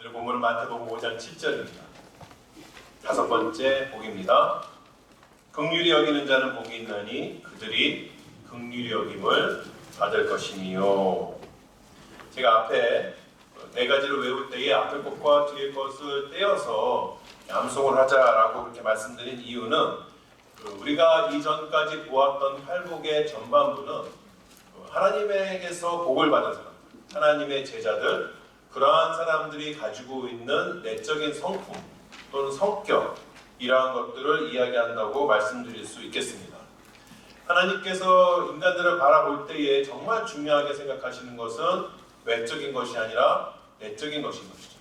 오늘 본문은 마태복음 5장 7절입니다. 다섯 번째 복입니다. 긍휼히 여기는 자는 복이 있나니 그들이 긍휼히 여김을 받을 것이니요. 제가 앞에 네 가지를 외울 때에 앞에 것과 뒤에 것을 떼어서 암송을 하자라고 그렇게 말씀드린 이유는 우리가 이전까지 보았던 팔복의 전반부는 하나님에게서 복을 받은 사람, 하나님의 제자들, 그러한 사람들이 가지고 있는 내적인 성품 또는 성격, 이러한 것들을 이야기한다고 말씀드릴 수 있겠습니다. 하나님께서 인간들을 바라볼 때에 정말 중요하게 생각하시는 것은 외적인 것이 아니라 내적인 것인 것이죠.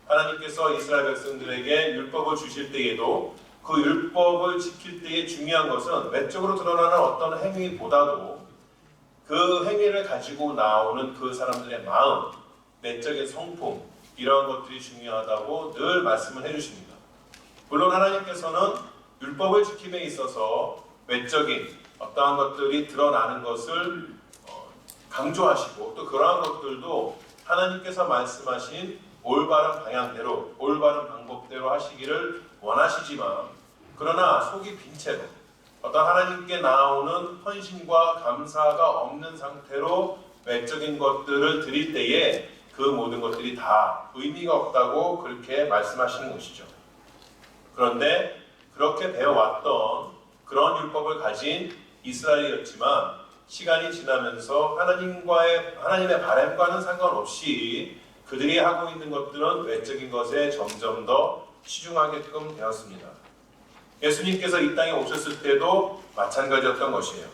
하나님께서 이스라엘 백성들에게 율법을 주실 때에도 그 율법을 지킬 때에 중요한 것은 외적으로 드러나는 어떤 행위보다도 그 행위를 가지고 나오는 그 사람들의 마음, 내적인 성품, 이러한 것들이 중요하다고 늘 말씀을 해주십니다. 물론 하나님께서는 율법을 지킴에 있어서 외적인 어떠한 것들이 드러나는 것을 강조하시고 또 그러한 것들도 하나님께서 말씀하신 올바른 방향대로, 올바른 방법대로 하시기를 원하시지만, 그러나 속이 빈 채로 어떤 하나님께 나오는 헌신과 감사가 없는 상태로 외적인 것들을 드릴 때에 그 모든 것들이 다 의미가 없다고 그렇게 말씀하시는 것이죠. 그런데 그렇게 배워왔던 그런 율법을 가진 이스라엘이었지만 시간이 지나면서 하나님의 바람과는 상관없이 그들이 하고 있는 것들은 외적인 것에 점점 더 치중하게끔 되었습니다. 예수님께서 이 땅에 오셨을 때도 마찬가지였던 것이에요.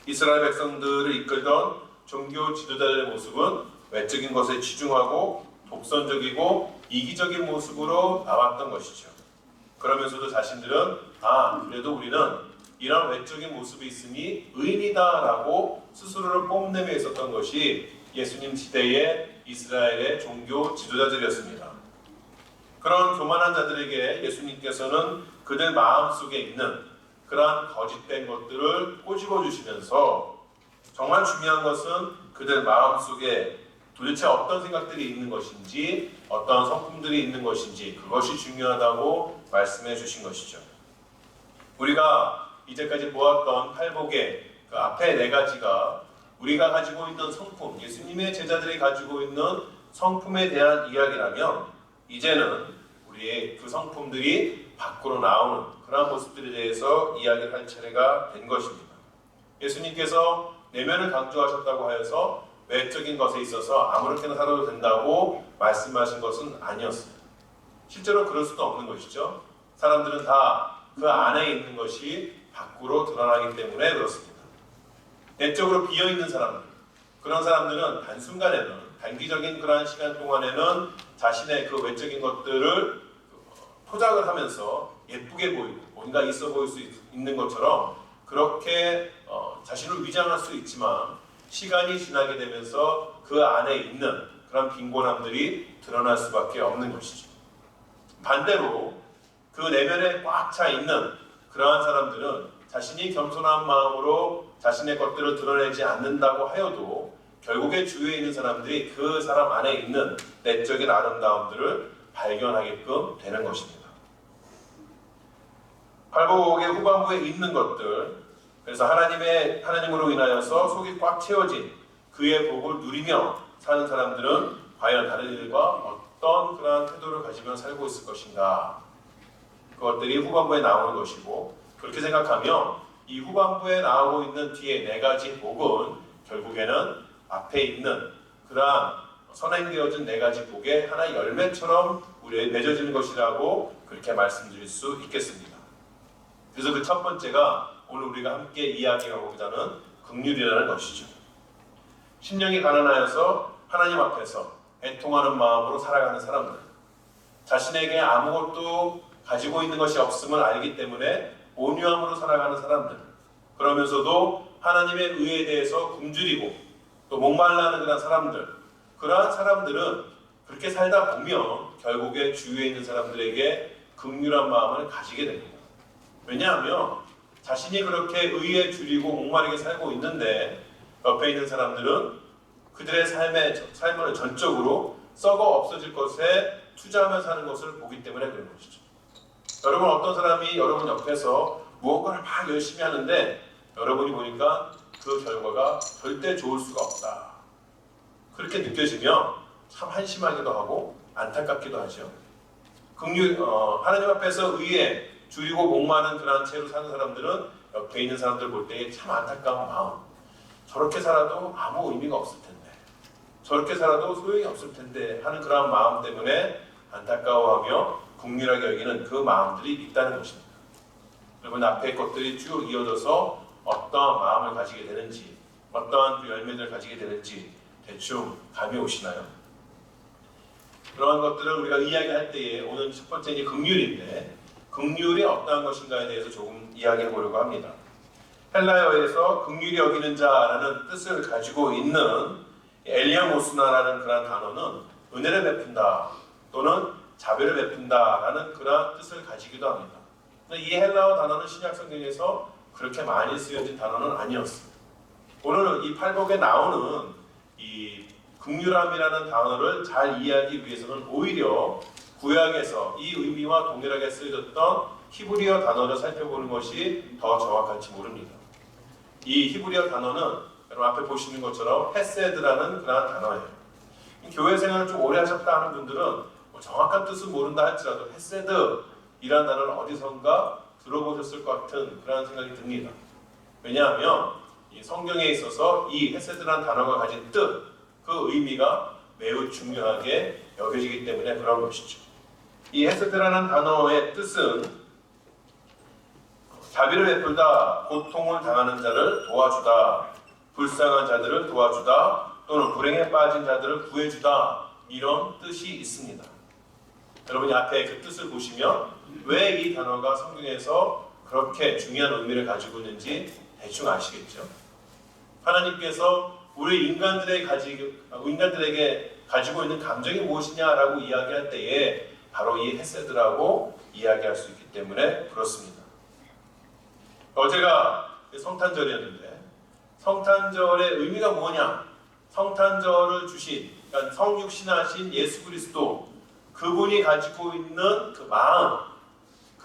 이스라엘 백성들을 이끌던 종교 지도자들의 모습은 외적인 것에 치중하고 독선적이고 이기적인 모습으로 나왔던 것이죠. 그러면서도 자신들은 그래도 우리는 이런 외적인 모습이 있으니 의인이다라고 스스로를 뽐내며 있었던 것이 예수님 시대의 이스라엘의 종교 지도자들이었습니다. 그런 교만한 자들에게 예수님께서는 그들 마음속에 있는 그러한 거짓된 것들을 꼬집어 주시면서 정말 중요한 것은 그들 마음속에 도대체 어떤 생각들이 있는 것인지, 어떤 성품들이 있는 것인지, 그것이 중요하다고 말씀해 주신 것이죠. 우리가 이제까지 보았던 팔복의 그 앞에 네 가지가 우리가 가지고 있는 성품, 예수님의 제자들이 가지고 있는 성품에 대한 이야기라면, 이제는 우리의 그 성품들이 밖으로 나오는 그런 모습들에 대해서 이야기를 할 차례가 된 것입니다. 예수님께서 내면을 강조하셨다고 하여서 외적인 것에 있어서 아무렇게나 살아도 된다고 말씀하신 것은 아니었어요. 실제로 그럴 수도 없는 것이죠. 사람들은 다 그 안에 있는 것이 밖으로 드러나기 때문에 그렇습니다. 내적으로 비어있는 사람들, 그런 사람들은 단순간에는, 단기적인 그러한 시간 동안에는 자신의 그 외적인 것들을 포장을 하면서 예쁘게 보이고 뭔가 있어 보일 수 있는 것처럼 그렇게 자신을 위장할 수 있지만, 시간이 지나게 되면서 그 안에 있는 그런 빈곤함들이 드러날 수밖에 없는 것이죠. 반대로 그 내면에 꽉 차 있는 그러한 사람들은 자신이 겸손한 마음으로 자신의 것들을 드러내지 않는다고 하여도 결국에 주위에 있는 사람들이 그 사람 안에 있는 내적인 아름다움들을 발견하게끔 되는 것입니다. 팔복의 후반부에 있는 것들, 그래서 하나님으로 인하여서 속이 꽉 채워진 그의 복을 누리며 사는 사람들은 과연 다른 일과 어떤 그러한 태도를 가지며 살고 있을 것인가, 그것들이 후반부에 나오는 것이고, 그렇게 생각하며 이 후반부에 나오고 있는 뒤에 네 가지 복은 결국에는 앞에 있는 그러한 선행되어진 네 가지 복의 하나의 열매처럼 우리에 맺어지는 것이라고 그렇게 말씀드릴 수 있겠습니다. 그래서 그 첫 번째가 오늘 우리가 함께 이야기하고자 하는 긍휼이라는 것이죠. 심령이 가난하여서 하나님 앞에서 애통하는 마음으로 살아가는 사람들, 자신에게 아무것도 가지고 있는 것이 없음을 알기 때문에 온유함으로 살아가는 사람들, 그러면서도 하나님의 의에 대해서 굶주리고 또 목말라하는 그런 사람들, 그러한 사람들은 그렇게 살다 보면 결국에 주위에 있는 사람들에게 긍휼한 마음을 가지게 됩니다. 왜냐하면 자신이 그렇게 의에 줄이고 목마르게 살고 있는데 옆에 있는 사람들은 그들의 삶을 전적으로 썩어 없어질 것에 투자하며 사는 것을 보기 때문에 그런 것이죠. 여러분, 어떤 사람이 여러분 옆에서 무언가를 막 열심히 하는데 여러분이 보니까 그 결과가 절대 좋을 수가 없다, 그렇게 느껴지면 참 한심하기도 하고 안타깝기도 하죠. 하나님 앞에서 의에 줄이고 목마른 그런 채로 사는 사람들은 옆에 있는 사람들 볼 때 참 안타까운 마음, 저렇게 살아도 아무 의미가 없을 텐데, 저렇게 살아도 소용이 없을 텐데 하는 그런 마음 때문에 안타까워하며 긍휼하게 여기는 그 마음들이 있다는 것입니다. 여러분, 앞에 것들이 쭉 이어져서 어떠한 마음을 가지게 되는지, 어떠한 그 열매를 가지게 되는지 대충 감이 오시나요? 그런 것들을 우리가 이야기할 때에 오늘 첫 번째 이제 긍휼인데, 긍휼이 어떠한 것인가에 대해서 조금 이야기해 보려고 합니다. 헬라어에서 긍휼히 여기는 자라는 뜻을 가지고 있는 엘리아모스나라는 그런 단어는 은혜를 베푼다 또는 자비를 베푼다라는 그런 뜻을 가지기도 합니다. 이 헬라어 단어는 신약 성경에서 그렇게 많이 쓰여진 단어는 아니었습니다. 오늘 이 팔복에 나오는 이 긍휼함이라는 단어를 잘 이해하기 위해서는 오히려 구약에서 이 의미와 동일하게 쓰여졌던 히브리어 단어를 살펴보는 것이 더 정확할지 모릅니다. 이 히브리어 단어는 여러분 앞에 보시는 것처럼 헤세드라는 그런 단어예요. 교회 생활을 좀 오래 하셨다 하는 분들은 정확한 뜻은 모른다 할지라도 헤세드이라는 단어를 어디선가 들어보셨을 것 같은 그런 생각이 듭니다. 왜냐하면 이 성경에 있어서 이 헤세드라는 단어가 가진 뜻, 그 의미가 매우 중요하게 여겨지기 때문에 그런 것이죠. 이 헤세드라는 단어의 뜻은 자비를 베풀다, 고통을 당하는 자를 도와주다, 불쌍한 자들을 도와주다, 또는 불행에 빠진 자들을 구해주다, 이런 뜻이 있습니다. 여러분이 앞에 그 뜻을 보시면 왜 이 단어가 성경에서 그렇게 중요한 의미를 가지고 있는지 대충 아시겠죠? 하나님께서 우리 인간들에게 가지고 있는 감정이 무엇이냐라고 이야기할 때에 바로 이 헤세드라고 이야기할 수 있기 때문에 그렇습니다. 어제가 성탄절이었는데 성탄절의 의미가 뭐냐? 성탄절을 주신, 그러니까 성육신하신 예수 그리스도, 그분이 가지고 있는 그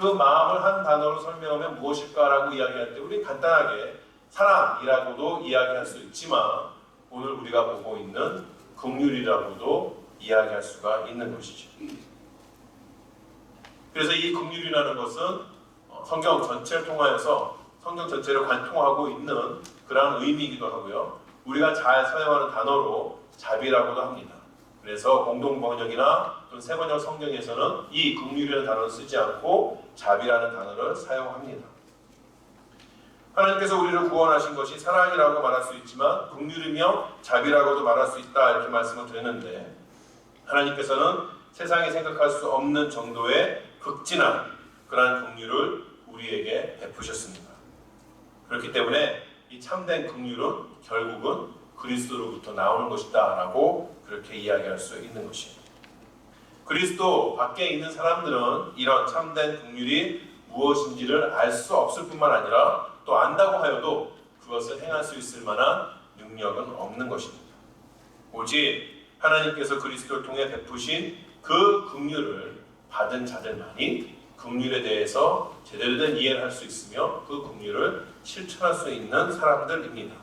마음을 한 단어로 설명하면 무엇일까라고 이야기할 때 우리는 간단하게 사랑이라고도 이야기할 수 있지만 오늘 우리가 보고 있는 긍휼이라고도 이야기할 수가 있는 것이죠. 그래서 이 긍휼이라는 것은 성경 전체를 통하여서 성경 전체를 관통하고 있는 그러한 의미이기도 하고요. 우리가 잘 사용하는 단어로 자비라고도 합니다. 그래서 공동번역이나 또는 세번역 성경에서는 이 긍휼이라는 단어를 쓰지 않고 자비라는 단어를 사용합니다. 하나님께서 우리를 구원하신 것이 사랑이라고 말할 수 있지만 긍휼이며 자비라고도 말할 수 있다, 이렇게 말씀을 드렸는데, 하나님께서는 세상이 생각할 수 없는 정도의 극진한 그러한 긍휼을 우리에게 베푸셨습니다. 그렇기 때문에 이 참된 긍휼은 결국은 그리스도로부터 나오는 것이다 라고 그렇게 이야기할 수 있는 것입니다. 그리스도 밖에 있는 사람들은 이런 참된 긍휼이 무엇인지를 알 수 없을 뿐만 아니라 또 안다고 하여도 그것을 행할 수 있을 만한 능력은 없는 것입니다. 오직 하나님께서 그리스도를 통해 베푸신 그 긍휼을 받은 자들만이 긍휼에 대해서 제대로 된 이해를 할 수 있으며 그 긍휼을 실천할 수 있는 사람들입니다.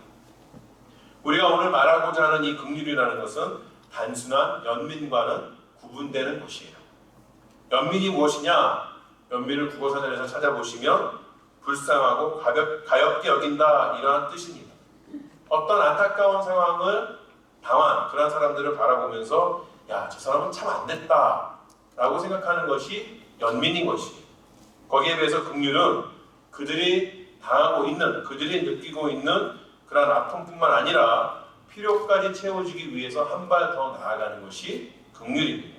우리가 오늘 말하고자 하는 이 긍휼이라는 것은 단순한 연민과는 구분되는 것이에요. 연민이 무엇이냐? 연민을 국어사전에서 찾아보시면 불쌍하고 가엽게 여긴다, 이러한 뜻입니다. 어떤 안타까운 상황을 당한 그런 사람들을 바라보면서 야, 저 사람은 참 안됐다 라고 생각하는 것이 연민인 것이에요. 거기에 비해서 긍휼은 그들이 당하고 있는, 그들이 느끼고 있는 그런 아픔뿐만 아니라 필요까지 채워주기 위해서 한 발 더 나아가는 것이 긍휼입니다.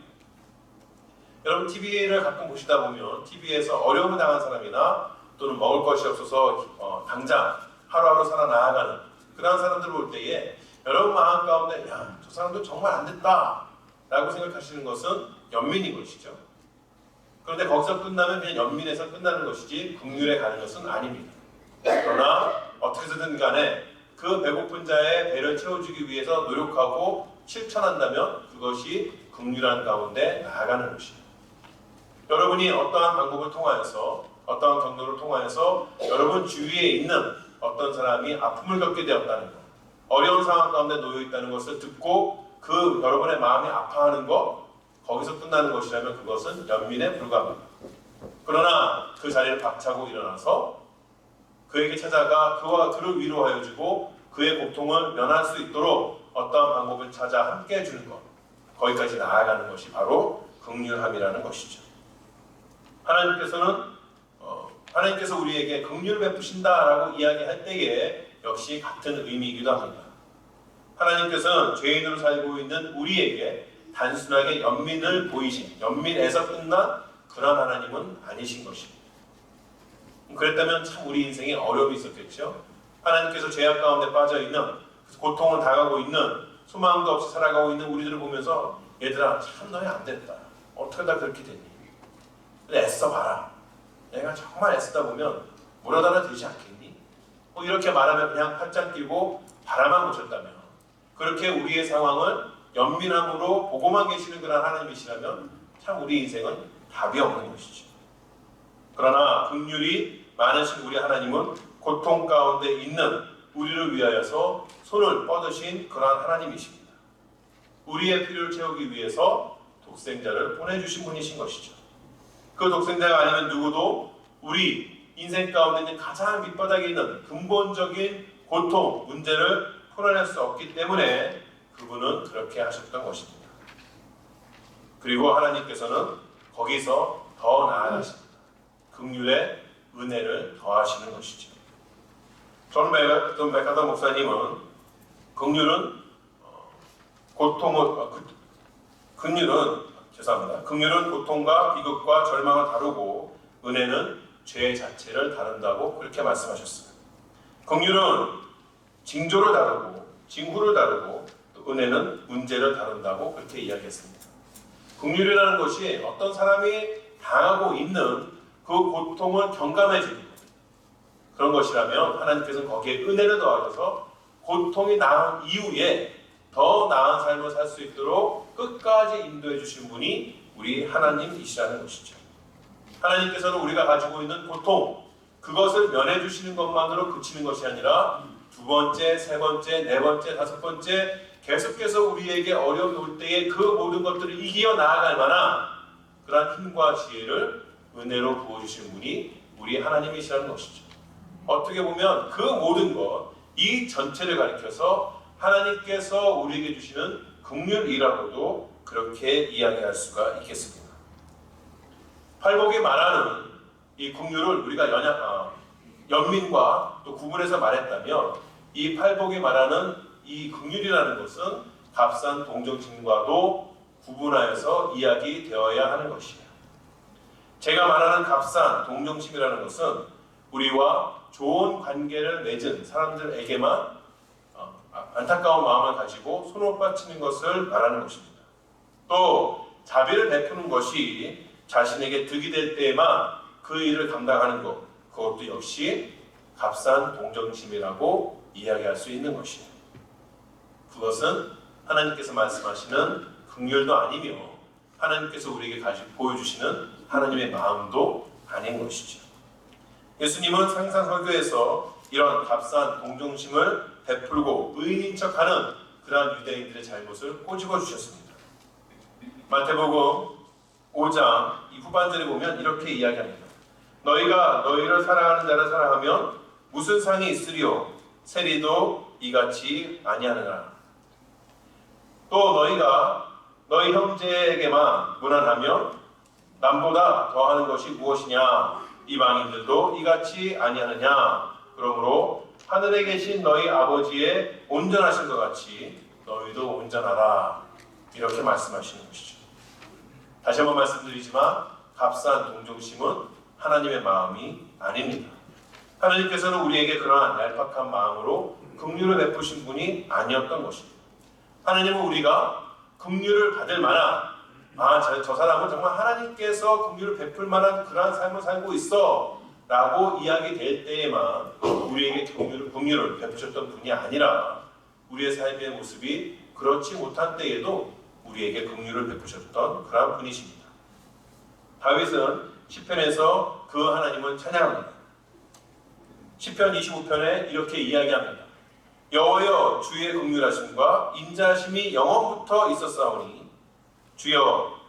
여러분, TV를 가끔 보시다 보면 TV에서 어려움을 당한 사람이나 또는 먹을 것이 없어서 당장 하루하루 살아나가는 그런 사람들을 볼 때에 여러분 마음 가운데 야, 저 사람도 정말 안 됐다 라고 생각하시는 것은 연민인 것이죠. 그런데 거기서 끝나면 그냥 연민에서 끝나는 것이지 긍휼에 가는 것은 아닙니다. 그러나 어떻게든 간에 그 배고픈 자의 배를 채워주기 위해서 노력하고 실천한다면 그것이 긍휼한 가운데 나아가는 것입니다. 여러분이 어떠한 방법을 통하여서 어떠한 경로를 통하여서 여러분 주위에 있는 어떤 사람이 아픔을 겪게 되었다는 것, 어려운 상황 가운데 놓여 있다는 것을 듣고 그 여러분의 마음이 아파하는 것, 거기서 끝나는 것이라면 그것은 연민에 불과합니다. 그러나 그 자리를 박차고 일어나서 그에게 찾아가 그를 위로하여 주고 그의 고통을 면할 수 있도록 어떠한 방법을 찾아 함께 해주는 것, 거기까지 나아가는 것이 바로 긍휼함이라는 것이죠. 하나님께서 우리에게 긍휼을 베푸신다라고 이야기할 때에 역시 같은 의미이기도 합니다. 하나님께서는 죄인으로 살고 있는 우리에게 단순하게 연민을 보이신, 연민에서 끝난 그런 하나님은 아니신 것입니다. 그랬다면 참 우리 인생에 어려움이 있었겠죠. 하나님께서 죄악 가운데 빠져있는, 고통을 당하고 있는, 소망도 없이 살아가고 있는 우리들을 보면서 얘들아 참 너희 안 됐다. 어떻게 다 그렇게 됐니? 근데 애써봐라. 내가 정말 애쓰다 보면 물어 하나 되지 않겠니? 이렇게 말하면 그냥 팔짱 끼고 바라만 보셨다면, 그렇게 우리의 상황을 연민함으로 보고만 계시는 그런 하나님이시라면 참 우리 인생은 답이 없는 것이죠. 그러나 긍휼이 많으신 우리 하나님은 고통 가운데 있는 우리를 위하여서 손을 뻗으신 그러한 하나님이십니다. 우리의 필요를 채우기 위해서 독생자를 보내주신 분이신 것이죠. 그 독생자가 아니면 누구도 우리 인생 가운데 있는 가장 밑바닥에 있는 근본적인 고통, 문제를 풀어낼 수 없기 때문에 그분은 그렇게 하셨던 것입니다. 그리고 하나님께서는 거기서 더 나아가십니다. 긍휼의 은혜를 더하시는 것이죠. 존 맥카더 목사님은 긍휼은 고통과 비극과 절망을 다루고 은혜는 죄 자체를 다룬다고 그렇게 말씀하셨어요. 긍휼은 징조를 다루고 징후를 다루고 또 은혜는 문제를 다룬다고 그렇게 이야기했습니다. 긍휼이라는 것이 어떤 사람이 당하고 있는 그 고통을 경감해 주는 것, 그런 것이라면 하나님께서는 거기에 은혜를 더하셔서 고통이 나은 이후에 더 나은 삶을 살 수 있도록 끝까지 인도해 주신 분이 우리 하나님이시라는 것이죠. 하나님께서는 우리가 가지고 있는 고통, 그것을 면해 주시는 것만으로 그치는 것이 아니라 두 번째, 세 번째, 네 번째, 다섯 번째 계속해서 우리에게 어려움이 올 때에 그 모든 것들을 이겨 나아갈 만한 그러한 힘과 지혜를 은혜로 부어주신 분이 우리 하나님이시라는 것이죠. 어떻게 보면 그 모든 것, 이 전체를 가리켜서 하나님께서 우리에게 주시는 긍휼이라고도 그렇게 이야기할 수가 있겠습니다. 팔복이 말하는 이 긍휼을 우리가 연민과 또 구분해서 말했다면 이 팔복이 말하는 이 긍휼이라는 것은 값싼 동정심과도 구분하여서 이야기되어야 하는 것이에요. 제가 말하는 값싼 동정심이라는 것은 우리와 좋은 관계를 맺은 사람들에게만 안타까운 마음을 가지고 손을 뻗치는 것을 말하는 것입니다. 또 자비를 베푸는 것이 자신에게 득이 될 때에만 그 일을 감당하는 것, 그것도 역시 값싼 동정심이라고 이야기할 수 있는 것이에요. 그것은 하나님께서 말씀하시는 긍휼도 아니며 하나님께서 우리에게 보여주시는 하나님의 마음도 아닌 것이죠. 예수님은 상상설교에서 이런 값싼 동정심을 베풀고 의인인 척하는 그러한 유대인들의 잘못을 꼬집어 주셨습니다. 마태복음 5장 이 후반절에 보면 이렇게 이야기합니다. 너희가 너희를 사랑하는 자를 사랑하면 무슨 상이 있으리요? 세리도 이같이 아니하느냐. 또 너희가 너희 형제에게만 무난하면 남보다 더하는 것이 무엇이냐? 이방인들도 이같이 아니하느냐. 그러므로 하늘에 계신 너희 아버지의 온전하신 것 같이 너희도 온전하라. 이렇게 말씀하시는 것이죠. 다시 한번 말씀드리지만 값싼 동정심은 하나님의 마음이 아닙니다. 하나님께서는 우리에게 그러한 얄팍한 마음으로 긍휼을 베푸신 분이 아니었던 것입니다. 하나님은 우리가 긍휼을 받을 만한 저 사람은 정말 하나님께서 긍휼을 베풀 만한 그러한 삶을 살고 있어 라고 이야기될 때에만 우리에게 긍휼을 베푸셨던 분이 아니라 우리의 삶의 모습이 그렇지 못한 때에도 우리에게 긍휼을 베푸셨던 그러한 분이십니다. 다윗은 시편에서 그 하나님을 찬양합니다. 시편 25편에 이렇게 이야기합니다. 여호와여 주의 긍휼하심과 인자하심이 영원부터 있었사오니 주여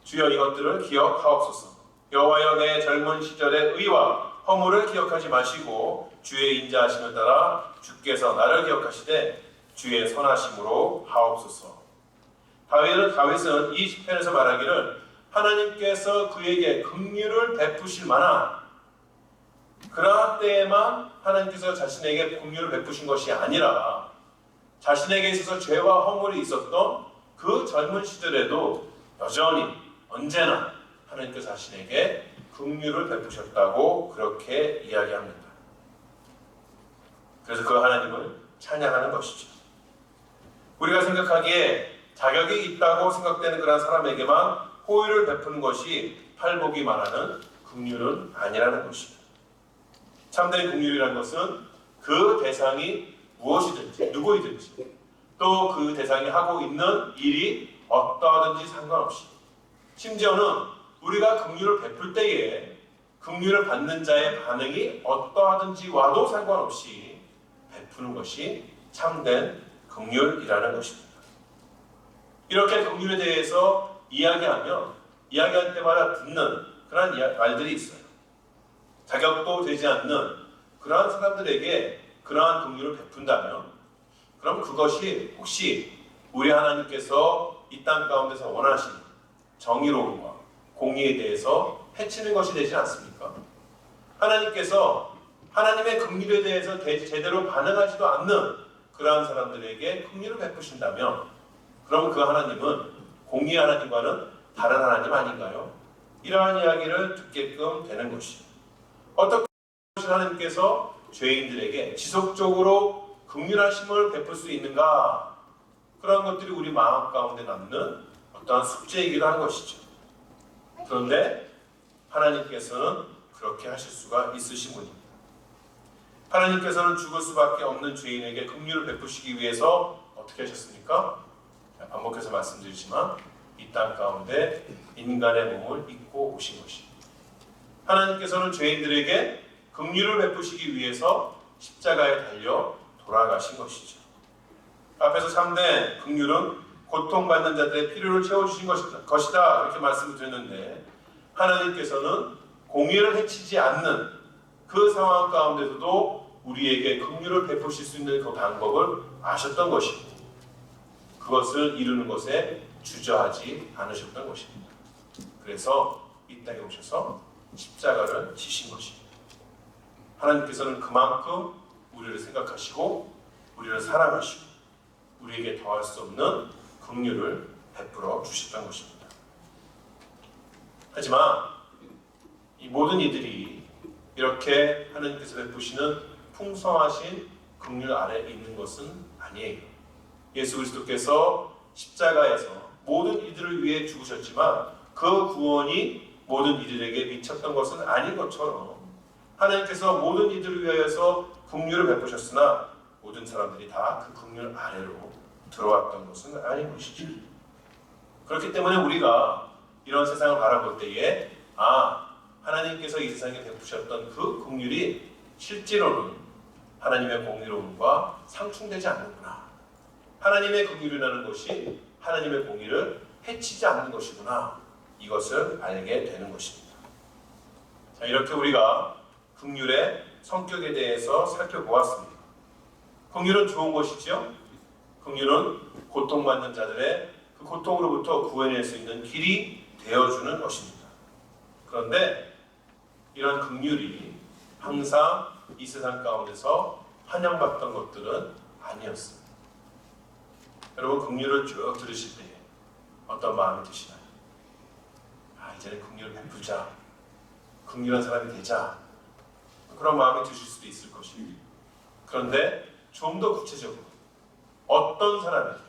이것들을 기억하옵소서. 여호와여 내 젊은 시절의 의와 허물을 기억하지 마시고 주의 인자하심을 따라 주께서 나를 기억하시되 주의 선하심으로 하옵소서. 다윗은 이 시편에서 말하기를 하나님께서 그에게 긍휼을 베푸실 만한 그러한 때에만 하나님께서 자신에게 긍휼을 베푸신 것이 아니라 자신에게 있어서 죄와 허물이 있었던 그 젊은 시절에도 여전히 언제나 하나님께서 자신에게 긍휼을 베푸셨다고 그렇게 이야기합니다. 그래서 그 하나님을 찬양하는 것이죠. 우리가 생각하기에 자격이 있다고 생각되는 그런 사람에게만 호의를 베푸는 것이 팔복이 말하는 긍휼은 아니라는 것입니다. 참된 긍휼이라는 것은 그 대상이 무엇이든지 누구이든지 또 그 대상이 하고 있는 일이 어떠하든지 상관없이 심지어는 우리가 긍휼을 베풀 때에 긍휼을 받는 자의 반응이 어떠하든지 와도 상관없이 베푸는 것이 참된 긍휼이라는 것입니다. 이렇게 긍휼에 대해서 이야기할 때마다 듣는 그런 말들이 있어요. 자격도 되지 않는 그러한 사람들에게 그러한 긍휼을 베푼다면 그럼 그것이 혹시 우리 하나님께서 이 땅 가운데서 원하시는 정의로움과 공의에 대해서 해치는 것이 되지 않습니까? 하나님께서 하나님의 긍휼에 대해서 제대로 반응하지도 않는 그러한 사람들에게 긍휼을 베푸신다면 그럼 그 하나님은 공의 하나님과는 다른 하나님 아닌가요? 이러한 이야기를 듣게끔 되는 것이죠. 어떻게 하나님께서 죄인들에게 지속적으로 긍휼하심을 베풀 수 있는가? 그런 것들이 우리 마음 가운데 남는 어떠한 숙제이기도 한 것이죠. 그런데 하나님께서는 그렇게 하실 수가 있으신 분입니다. 하나님께서는 죽을 수밖에 없는 죄인에게 긍휼을 베푸시기 위해서 어떻게 하셨습니까? 반복해서 말씀드리지만 이 땅 가운데 인간의 몸을 입고 오신 것입니다. 하나님께서는 죄인들에게 긍휼을 베푸시기 위해서 십자가에 달려 돌아가신 것이죠. 앞에서 참된 긍휼은 고통받는 자들의 필요를 채워주신 것이다 이렇게 말씀을 드렸는데 하나님께서는 공의를 해치지 않는 그 상황 가운데서도 우리에게 긍휼을 베푸실 수 있는 그 방법을 아셨던 것이고 그것을 이루는 것에 주저하지 않으셨던 것입니다. 그래서 이 땅에 오셔서 십자가를 지신 것입니다. 하나님께서는 그만큼 우리를 생각하시고 우리를 사랑하시고 우리에게 더할 수 없는 긍휼을 베풀어 주셨던 것입니다. 하지만 이 모든 이들이 이렇게 하나님께서 베푸시는 풍성하신 긍휼 아래 있는 것은 아니에요. 예수 그리스도께서 십자가에서 모든 이들을 위해 죽으셨지만 그 구원이 모든 이들에게 미쳤던 것은 아닌 것처럼 하나님께서 모든 이들을 위하여서 긍휼을 베푸셨으나 모든 사람들이 다 그 긍휼 아래로 들어왔던 것은 아닌 것이죠. 그렇기 때문에 우리가 이런 세상을 바라볼 때에 하나님께서 이 세상에 베푸셨던 그 긍휼이 실제로는 하나님의 공의로움과 상충되지 않는구나. 하나님의 긍휼이라는 것이 하나님의 공의를 해치지 않는 것이구나. 이것을 알게 되는 것입니다. 자, 이렇게 우리가 긍휼의 성격에 대해서 살펴보았습니다. 긍휼은 좋은 것이지요. 긍휼은 고통받는 자들의 그 고통으로부터 구해낼 수 있는 길이 되어주는 것입니다. 그런데 이런 긍휼이 항상 이 세상 가운데서 환영받던 것들은 아니었습니다. 여러분 긍휼을 쭉 들으실 때 어떤 마음이 드시나요? 이제는 긍휼을 베풀자, 긍휼한 사람이 되자 그런 마음이 드실 수도 있을 것입니다. 그런데 좀 더 구체적으로 어떤 사람에게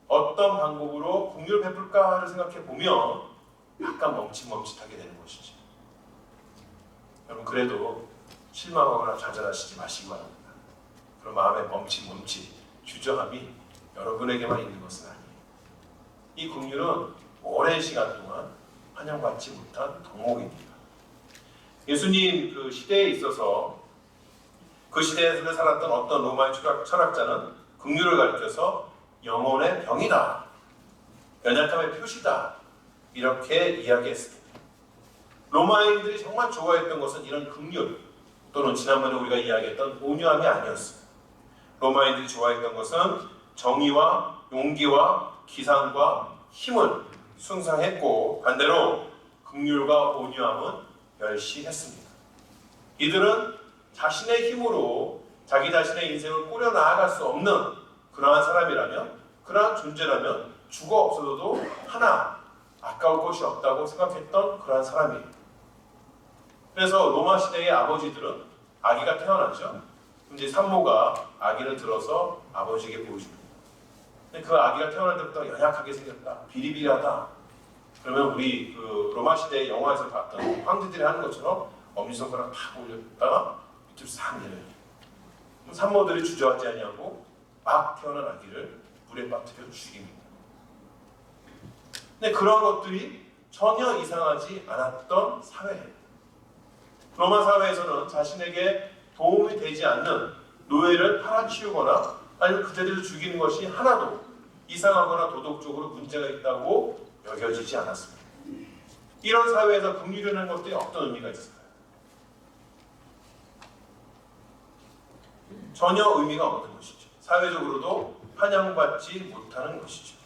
어떤 방법으로 긍휼을 베풀까를 생각해 보면 약간 멈칫멈칫하게 되는 것이죠. 여러분 그래도 실망하거나 좌절하시지 마시기 바랍니다. 그런 마음의 멈칫 주저함이 여러분에게만 있는 것은 아니에요. 이 긍휼은 오랜 시간 동안 환영받지 못한 덕목입니다. 예수님 그 시대에 있어서 그 시대에서 살았던 어떤 로마의 철학자는 긍휼을 가리켜서 영혼의 병이다, 연약함의 표시다, 이렇게 이야기했습니다. 로마인들이 정말 좋아했던 것은 이런 긍휼 또는 지난번에 우리가 이야기했던 온유함이 아니었습니다. 로마인들이 좋아했던 것은 정의와 용기와 기상과 힘을 숭상했고 반대로 긍휼과 온유함은 멸시했습니다. 이들은 자신의 힘으로 자기 자신의 인생을 꾸려 나아갈 수 없는 그러한 사람이라면, 그러한 존재라면 죽어 없어도 하나 아까울 것이 없다고 생각했던 그러한 사람이에요. 그래서 로마 시대의 아버지들은 아기가 태어나죠. 이제 산모가 아기를 들어서 아버지에게 보여줍니다. 근데 그 아기가 태어날 때부터 연약하게 생겼다, 비리비리하다. 그러면 우리 그 로마 시대 영화에서 봤던 황제들이 하는 것처럼 엄지손가락 팍 올렸다가 밑으로 싹 내려요. 산모들이 주저하지 아니하고 막 태어난 아기를 물에 빠뜨려 죽입니다. 근데 그런 것들이 전혀 이상하지 않았던 사회예요. 로마 사회에서는 자신에게 도움이 되지 않는 노예를 팔아치우거나 아니면 그대들을 죽이는 것이 하나도 이상하거나 도덕적으로 문제가 있다고 여겨지지 않았습니다. 이런 사회에서 긍휼이라는 것들이 어떤 의미가 있을까요? 전혀 의미가 없는 것이죠. 사회적으로도 환영받지 못하는 것이죠.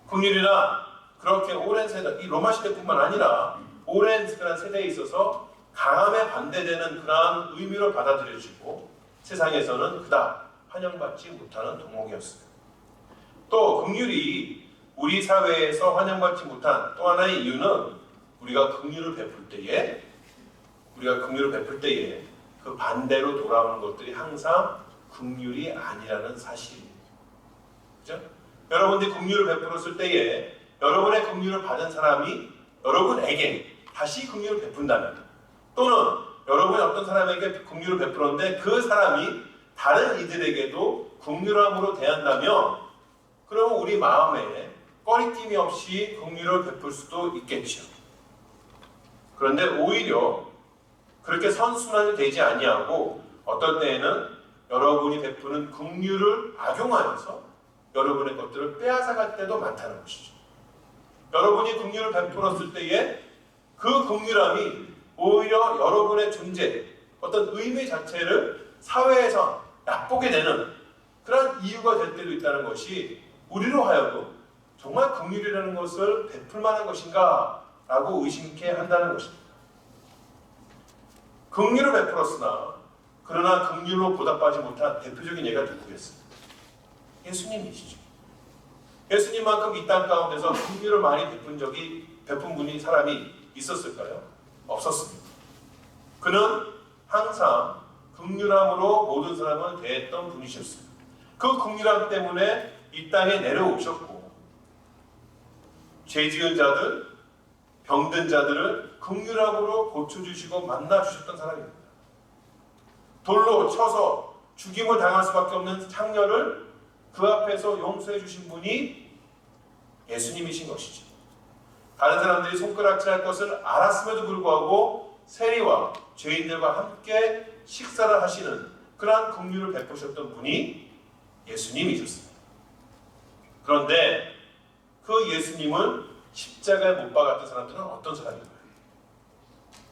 긍휼이란 그렇게 오랜 세대, 이 로마 시대뿐만 아니라 오랜 그런 세대에 있어서 강함에 반대되는 그러한 의미로 받아들여지고 세상에서는 그닥 환영받지 못하는 덕목이었습니다. 또 긍휼이 우리 사회에서 환영받지 못한 또 하나의 이유는 우리가 긍휼을 베풀 때에 그 반대로 돌아오는 것들이 항상 긍휼이 아니라는 사실입니다. 그죠? 여러분들이 긍휼을 베풀었을 때에 여러분의 긍휼을 받은 사람이 여러분에게 다시 긍휼을 베푼다면, 또는 여러분이 어떤 사람에게 긍휼을 베풀었는데 그 사람이 다른 이들에게도 긍휼함으로 대한다면, 그러면 우리 마음에 꺼리낌이 없이 긍휼을 베풀 수도 있겠죠. 그런데 오히려 그렇게 선순환이 되지 아니하고 어떤 때에는 여러분이 베푸는 긍휼을 악용하여서 여러분의 것들을 빼앗아갈 때도 많다는 것이죠. 여러분이 긍휼을 베풀었을 때에 그 긍휼함이 오히려 여러분의 존재, 어떤 의미 자체를 사회에서 얕보게 되는 그런 이유가 될 때도 있다는 것이 우리로 하여금 정말 긍휼이라는 것을 베풀 만한 것인가 라고 의심케 한다는 것입니다. 긍휼을 베풀었으나 그러나 긍휼로 보답하지 못한 대표적인 예가 누구겠습니까? 예수님이시죠. 예수님만큼 이 땅 가운데서 긍휼을 많이 베푼 분이 사람이 있었을까요? 없었습니다. 그는 항상 긍휼함으로 모든 사람을 대했던 분이셨어요. 그 긍휼함 때문에 이 땅에 내려오셨고 죄 지은 자들, 병든 자들을 긍휼함으로 고쳐주시고 만나주셨던 사람입니다. 돌로 쳐서 죽임을 당할 수밖에 없는 창녀를 그 앞에서 용서해 주신 분이 예수님이신 것이죠. 다른 사람들이 손가락질할 것을 알았음에도 불구하고 세리와 죄인들과 함께 식사를 하시는 그러한 긍휼을 베푸셨던 분이 예수님이셨습니다. 그런데 그 예수님을 십자가에 못 박았던 사람들은 어떤 사람인가요?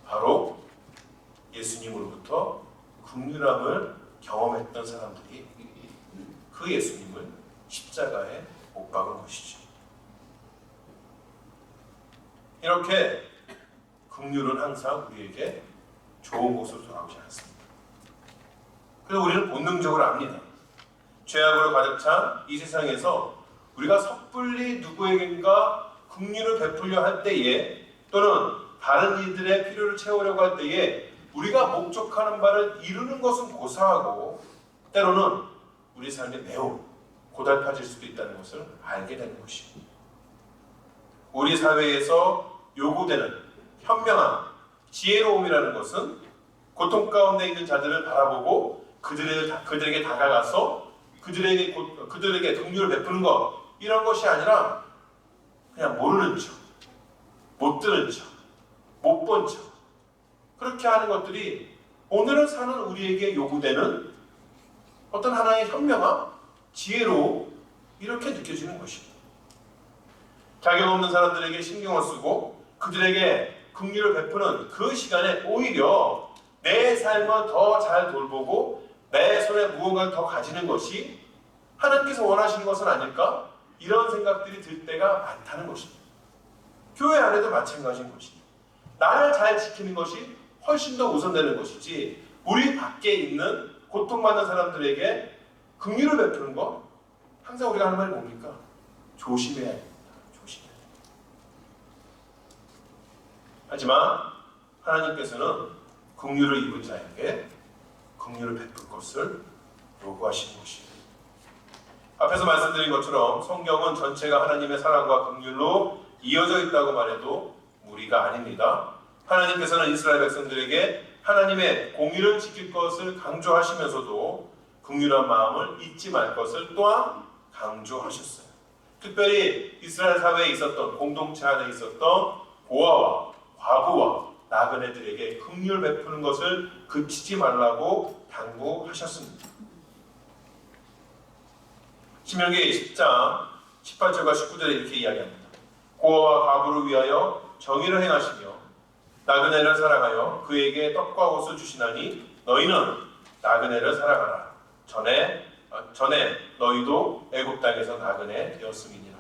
바로 예수님으로부터 긍휼함을 경험했던 사람들이 그 예수님을 십자가에 못 박은 것이죠. 이렇게 긍휼은 항상 우리에게 좋은 곳으로 돌아오지 않습니다. 그래서 우리는 본능적으로 압니다. 죄악으로 가득 찬 이 세상에서 우리가 섣불리 누구에겐가 긍휼을 베풀려 할 때에, 또는 다른 이들의 필요를 채우려고 할 때에 우리가 목적하는 바를 이루는 것은 고사하고 때로는 우리 삶에 매우 고달파질 수도 있다는 것을 알게 되는 것입니다. 우리 사회에서 요구되는 현명한 지혜로움이라는 것은 고통 가운데 있는 자들을 바라보고 그들에게 다가가서 그들에게 긍휼을 베푸는 것, 이런 것이 아니라 그냥 모르는 척, 못 들은 척, 못 본 척, 그렇게 하는 것들이 오늘을 사는 우리에게 요구되는 어떤 하나의 현명함, 지혜로 이렇게 느껴지는 것입니다. 자격 없는 사람들에게 신경을 쓰고 그들에게 긍휼을 베푸는 그 시간에 오히려 내 삶을 더 잘 돌보고 내 손에 무언가를 더 가지는 것이 하나님께서 원하시는 것은 아닐까? 이런 생각들이 들 때가 많다는 것입니다. 교회 안에도 마찬가지인 것입니다. 나를 잘 지키는 것이 훨씬 더 우선되는 것이지, 우리 밖에 있는 고통받는 사람들에게 긍휼을 베푸는 것, 항상 우리가 하는 말이 뭡니까? 조심해야 됩니다. 조심해야 됩니다. 하지만 하나님께서는 긍휼을 입은 자에게 긍휼을 베풀 것을 요구하시는 것입니다. 앞에서 말씀드린 것처럼 성경은 전체가 하나님의 사랑과 긍휼로 이어져 있다고 말해도 무리가 아닙니다. 하나님께서는 이스라엘 백성들에게 하나님의 공의를 지킬 것을 강조하시면서도 긍휼한 마음을 잊지 말 것을 또한 강조하셨어요. 특별히 이스라엘 사회에 있었던, 공동체 안에 있었던 고아와 과부와 나그네들에게 긍휼 베푸는 것을 그치지 말라고 당부하셨습니다. 신명기 10장 18절과 19절에 이렇게 이야기합니다. 고아와 과부를 위하여 정의를 행하시며 나그네를 사랑하여 그에게 떡과 옷을 주시나니 너희는 나그네를 사랑하라. 전에 너희도 애굽 땅에서 나그네 되었음이니라.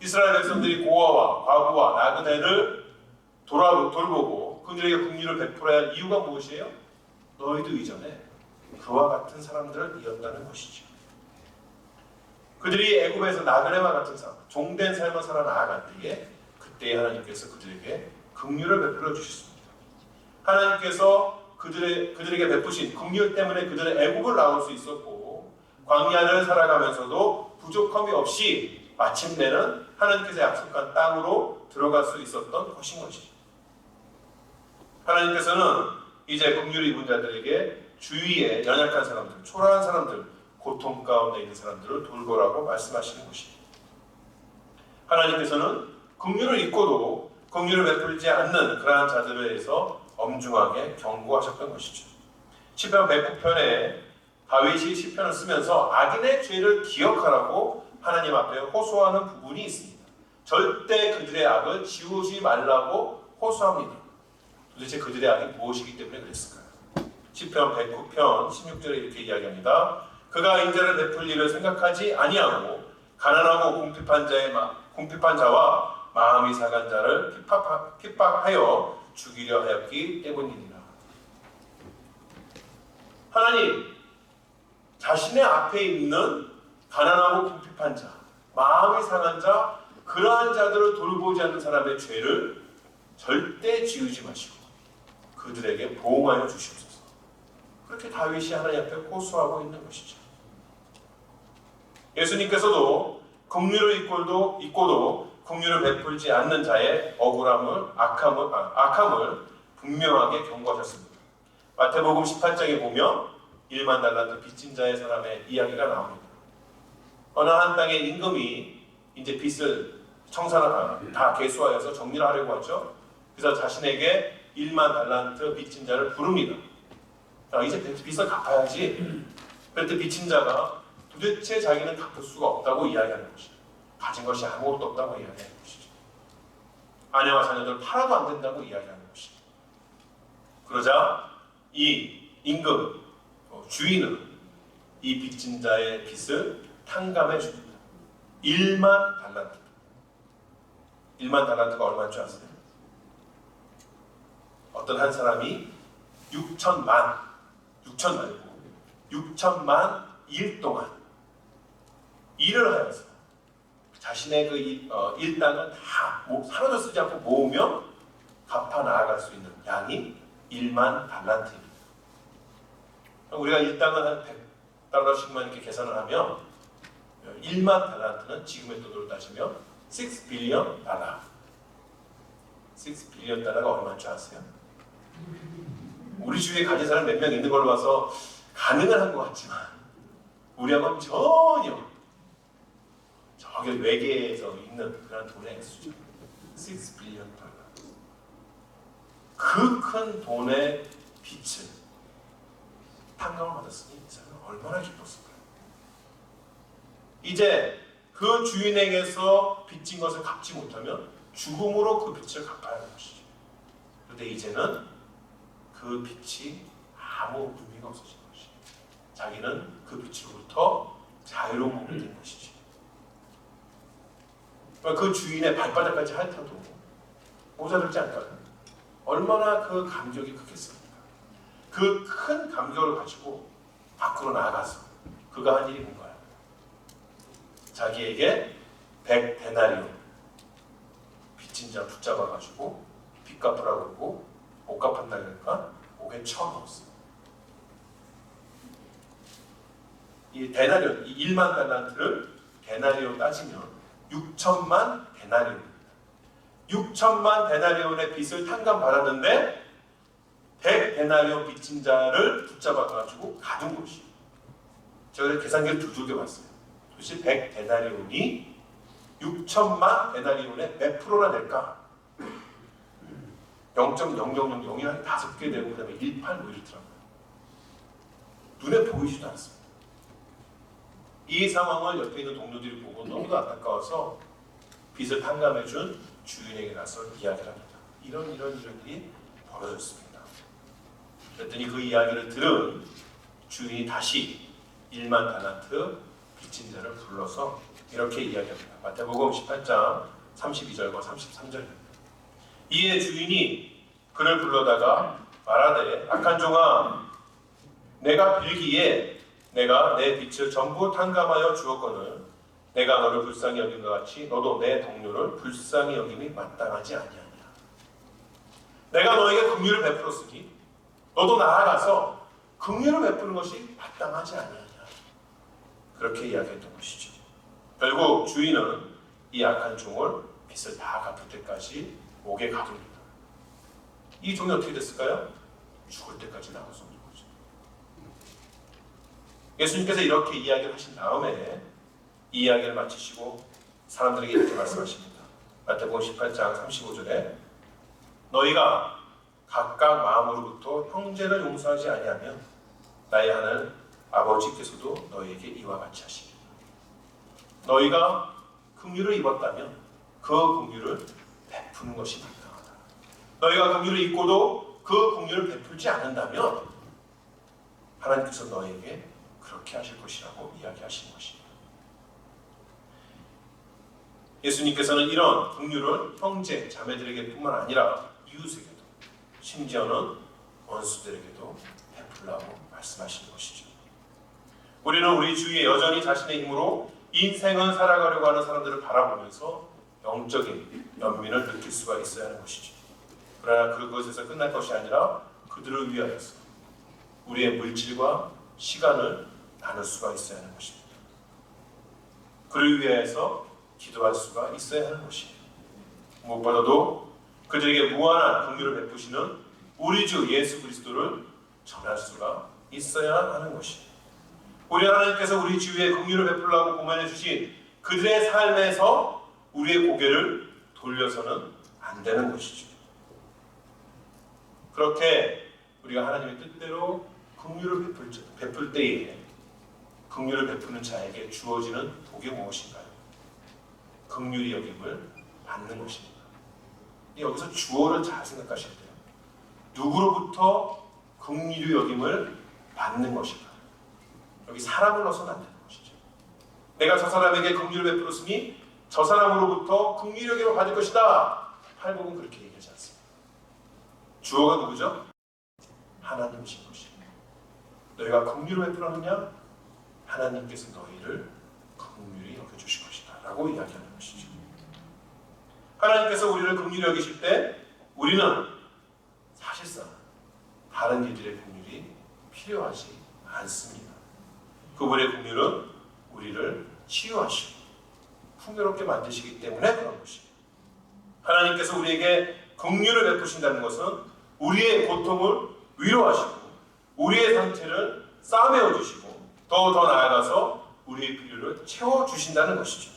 이스라엘 백성들이 고아와 과부와 나그네를 돌보고 그들에게 긍휼을 베풀어야 할 이유가 무엇이에요? 너희도 이전에 그와 같은 사람들이었다는 것이죠. 그들이 애굽에서 나그네와 같은 삶, 종된 삶을 살아 나아갈 때에 그때 하나님께서 그들에게 긍휼을 베풀어 주셨습니다. 하나님께서 그들에게 베푸신 긍휼 때문에 그들은 애굽을 나올 수 있었고, 광야를 살아가면서도 부족함이 없이 마침내는 하나님께서 약속한 땅으로 들어갈 수 있었던 것인 것이죠. 하나님께서는 이제 긍휼을 입은 자들에게 주위에 연약한 사람들, 초라한 사람들, 고통 가운데 있는 사람들을 돌보라고 말씀하시는 것입니다. 하나님께서는 긍휼을 입고도 긍휼을 베풀지 않는 그러한 자들에 대해서 엄중하게 경고하셨던 것이죠. 시편 109편에 다윗이 시편을 쓰면서 악인의 죄를 기억하라고 하나님 앞에 호소하는 부분이 있습니다. 절대 그들의 악을 지우지 말라고 호소합니다. 도대체 그들의 악이 무엇이기 때문에 그랬을까요? 시편 109편 16절에 이렇게 이야기합니다. 그가 인자를 베풀 일을 생각하지 아니하고 가난하고 궁핍한 자와 마음이 상한 자를 핍박하여 죽이려 하였기 때문이니라. 하나님, 자신의 앞에 있는 가난하고 궁핍한 자, 마음이 상한 자, 그러한 자들을 돌보지 않는 사람의 죄를 절대 지우지 마시고 그들에게 보응하여 주시옵소서. 그렇게 다윗이 하나님 앞에 호소하고 있는 것이죠. 예수님께서도 긍휼을 입고도 긍휼을 베풀지 않는 자의 억울함을, 악함을 분명하게 경고하셨습니다. 마태복음 18장에 보면 1만 달란트 빚진 자의 사람의 이야기가 나옵니다. 어느 한 땅의 임금이 이제 빚을 다 개수하여서 정리를 하려고 하죠. 그래서 자신에게 1만 달란트 빚진 자를 부릅니다. 이제 빚을 갚아야지. 그랬더니 빚진 자가 도대체 자기는 갚을 수가 없다고 이야기하는 것이죠. 가진 것이 아무것도 없다고 이야기하는 것이죠. 아내와 자녀들 팔아도 안 된다고 이야기하는 것이죠. 그러자 이 임금, 주인은 이 빚진 자의 빚을 탕감해 줍니다. 1만 달란트. 1만 달란트가 얼마인 줄 아세요? 어떤 한 사람이 6천만 일 동안 일을 하여서 자신의 그 일당을 다 하나도 쓰지 않고 모으며 갚아 나아갈 수 있는 양이 1만 달란트입니다. 우리가 일당을 한 100달러씩만 이렇게 계산을 하면 1만 달란트는 지금의 돈으로 따지면 6 빌리언 달러. 6 빌리언 달러가 얼마인 줄 아세요? 우리 주위에 가진 사람 몇 명 있는 걸로 봐서 가능은 한 것 같지만 우리하고는 전혀 저기 외계에서 있는 그런 돈의 액수죠. 6 빌리언 달러. 그 큰 돈의 빚을 탕감을 받았으니 이 사람은 얼마나 기뻤을까요? 이제 그 주인에게서 빚진 것을 갚지 못하면 죽음으로 그 빚을 갚아야 하는 것이죠. 그런데 이제는 그 빚이 아무 의미가 없어진 것이죠. 자기는 그 빚으로부터 자유로운 몸이 된 것이죠. 그 주인의 발바닥까지 핥아도 모자르지 않다면 얼마나 그 감격이 크겠습니까? 그 큰 감격을 가지고 밖으로 나아가서 그가 한 일이 뭔가요? 자기에게 100데나리온 빚진 자 붙잡아가지고 빚 갚으라고 그러고 못 갚았다 그러니까 목에 쳐넣었어요. 이 데나리온, 이 1만 달란트를 데나리온 따지면 6천만 데나리온입니다. 6천만 데나리온의 빚을 탕감받았는데 100데나리온 빚진 자를 붙잡아가지고 가둔 것이에요. 제가 계산기를 두들겨 봤어요. 도대체 100데나리온이 6천만 데나리온의 몇 프로나 될까? 0.0000이 한 5개 되고 그 다음에 18 뭐 이렇더라고요. 눈에 보이지도 않습니다. 이 상황을 옆에 있는 동료들이 보고 너무도 안타까워서 빚을 탕감해준 주인에게 가서 이야기를 합니다. 이런 일이 벌어졌습니다. 그랬더니 그 이야기를 들은 주인이 다시 1만 달란트 빚진 자를 불러서 이렇게 이야기합니다. 마태복음 18장 32절과 33절입니다. 이에 주인이 그를 불러다가 말하되 악한 종아 내가 빌기에 내가 내 빚을 전부 탕감하여 주었거늘 내가 너를 불쌍히 여긴 것 같이 너도 내 동료를 불쌍히 여김이 마땅하지 아니하냐. 내가 너에게 긍휼을 베풀었으니 너도 나아가서 긍휼을 베푸는 것이 마땅하지 아니하냐. 그렇게 이야기했던 것이죠. 결국 주인은 이 악한 종을 빚을 다 갚을 때까지 목에 가둡니다. 이 종이 어떻게 됐을까요? 죽을 때까지 나가서 예수님께서 이렇게 이야기를 하신 다음에 이 이야기를 마치시고 사람들에게 이렇게 말씀하십니다. 마태복음 18장 35절에 너희가 각각 마음으로부터 형제를 용서하지 아니하면 나의 하늘 아버지께서도 너희에게 이와 같이 하시리라. 너희가 긍휼을 입었다면 그 긍휼을 베푸는 것이 마땅하다. 너희가 긍휼을 입고도 그 긍휼을 베풀지 않는다면 하나님께서 너희에게 그렇게 하실 것이라고 이야기하신 것입니다. 예수님께서는 이런 긍휼을 형제, 자매들에게 뿐만 아니라 이웃에게도 심지어는 원수들에게도 베풀라고 말씀하시는 것이죠. 우리는 우리 주위에 여전히 자신의 힘으로 인생을 살아가려고 하는 사람들을 바라보면서 영적인 연민을 느낄 수가 있어야 하는 것이죠. 그러나 그것에서 끝날 것이 아니라 그들을 위하여서 우리의 물질과 시간을 나눌 수가 있어야 하는 것입니다. 그를 위해서 기도할 수가 있어야 하는 것입니다. 무엇보다도 그들에게 무한한 긍휼을 베푸시는 우리 주 예수 그리스도를 전할 수가 있어야 하는 것입니다. 우리 하나님께서 우리 주위에 긍휼을 베풀라고 고만해 주신 그들의 삶에서 우리의 고개를 돌려서는 안 되는 것이죠. 그렇게 우리가 하나님의 뜻대로 긍휼을 베풀 때에 긍휼을 베푸는 자에게 주어지는 복이 무엇인가요? 긍휼히 여김을 받는 것입니다. 여기서 주어를 잘 생각하셔야 돼요. 누구로부터 긍휼히 여김을 받는 것인가? 여기 사람을 넣어서는 안 되는 것이죠. 내가 저 사람에게 긍휼을 베풀었으니 저 사람으로부터 긍휼히 여김을 받을 것이다. 팔복은 그렇게 얘기하지 않습니다. 주어가 누구죠? 하나님이신 것입니다. 너희가 긍휼을 베풀었느냐? 하나님께서 너희를 긍휼히 여겨주실 것이다 라고 이야기하는 것이죠. 하나님께서 우리를 긍휼히 여기실 때 우리는 사실상 다른 이들의 긍휼이 필요하지 않습니다. 그분의 긍휼은 우리를 치유하시고 풍요롭게 만드시기 때문에 그런 것입니다. 하나님께서 우리에게 긍휼을 베푸신다는 것은 우리의 고통을 위로하시고 우리의 상태를 싸매어 주시고 더 나아가서 우리의 필요를 채워주신다는 것이죠.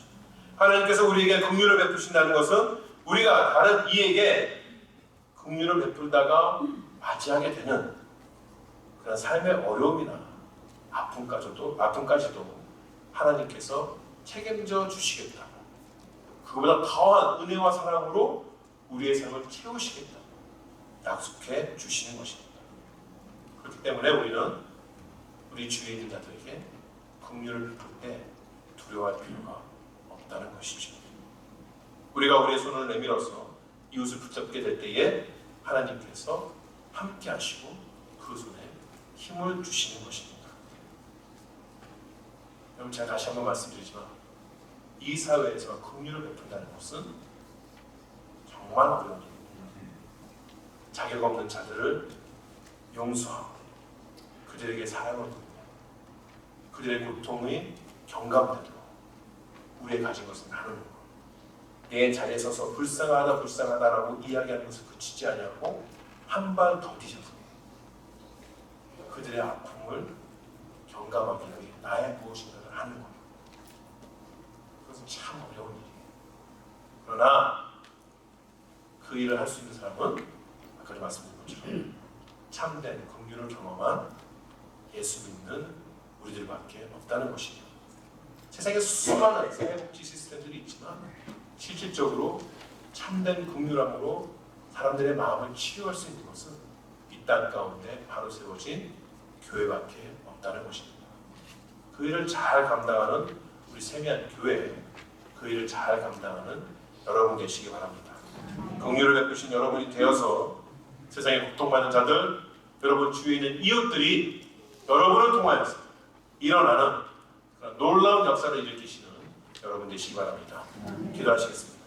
하나님께서 우리에게 긍휼을 베푸신다는 것은 우리가 다른 이에게 긍휼을 베풀다가 맞이하게 되는 그런 삶의 어려움이나 아픔까지도 하나님께서 책임져 주시겠다. 그보다 더한 은혜와 사랑으로 우리의 삶을 채우시겠다. 약속해 주시는 것입니다. 그렇기 때문에 우리는 우리 주위에 있는 자들에게 긍휼을 베풀 때 두려워할 필요가 없다는 것이죠. 우리가 우리의 손을 내밀어서 이웃을 붙잡게 될 때에 하나님께서 함께 하시고 그 손에 힘을 주시는 것입니다. 여러분, 제가 다시 한번 말씀드리지만 이 사회에서 긍휼을 베푼다는 것은 정말 어려운 일입니다. 자격 없는 자들을 용서하고 그들에게 사랑을 보이며 그들의 고통의 경감되도록 우리의 가진 것을 나누는 것, 내 자리에 서서 불쌍하다라고 이야기하는 것을 그치지 않냐고 한 발 더 뛰셔서 그들의 아픔을 경감하기 위해 나의 무엇인가를 하는 것, 그것은 참 어려운 일이에요. 그러나 그 일을 할 수 있는 사람은 아까 말씀드린 것처럼 참된 긍휼을 경험한 예수 믿는 우리들밖에 없다는 것이죠. 세상에 수많은 사회복지 시스템들이 있지만 실질적으로 참된 긍휼함으로 사람들의 마음을 치유할 수 있는 것은 이 땅 가운데 바로 세워진 교회밖에 없다는 것입니다. 그 일을 잘 감당하는 우리 세미한 교회, 그 일을 잘 감당하는 여러분 되시기 바랍니다. 긍휼을 베푸신 여러분이 되어서 세상에 고통받는 자들, 여러분 주위에 있는 이웃들이 여러분을 통하여서 일어나는 놀라운 역사를 일으키시는 여러분 되시기 바랍니다. 기도하시겠습니다.